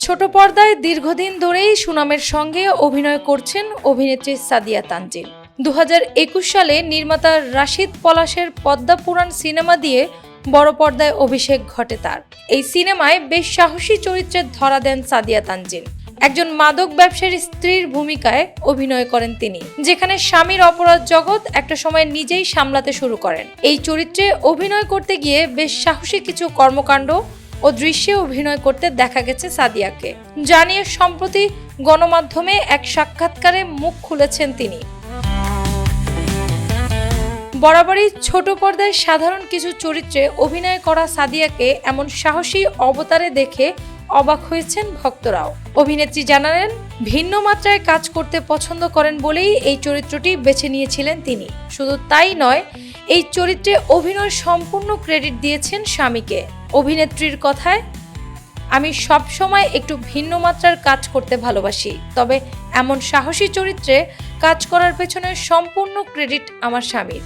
ছোট পর্দায় দীর্ঘদিন ধরেই সুনামের সঙ্গে অভিনয় করছেন অভিনেত্রী সাদিয়া তানজিল। 2021 সালে নির্মাতা রাশিদ পলাশের পদ্মা পুরাণ সিনেমা দিয়ে বড় পর্দায় অভিষেক ঘটে তার। এই সিনেমায় বেশ সাহসী চরিত্রের ধরা দেন সাদিয়া তানজিল। একজন মাদক ব্যবসায়ীর স্ত্রীর ভূমিকায় অভিনয় করেন তিনি, যেখানে স্বামীর অপরাধ জগৎ একটা সময় নিজেই সামলাতে শুরু করেন। এই চরিত্রে অভিনয় করতে গিয়ে বেশ সাহসী কিছু কর্মকাণ্ড ও দৃশ্যে অভিনয় করতে দেখা গেছে সাদিয়াকে, যা নিয়ে সম্প্রতি গণমাধ্যমে এক সাক্ষাৎকারে মুখ খুলেছেন তিনি। বরাবরই ছোট পর্দায় সাধারণ কিছু চরিত্রে অভিনয় করা সাদিয়াকে এমন সাহসী অবতারে দেখে অবাক হয়েছেন ভক্তরাও। অভিনেত্রী জানালেন, ভিন্ন মাত্রায় কাজ করতে পছন্দ করেন বলেই এই চরিত্রটি বেছে নিয়েছিলেন তিনি। শুধু তাই নয়, এই চরিত্রে অভিনয় সম্পূর্ণ ক্রেডিট দিয়েছেন স্বামীকে। অভিনেত্রীর কথায়, আমি সব সময় একটু ভিন্ন মাত্রার কাজ করতে ভালোবাসি, তবে এমন সাহসী চরিত্রে কাজ করার পেছনে সম্পূর্ণ ক্রেডিট আমার স্বামীর।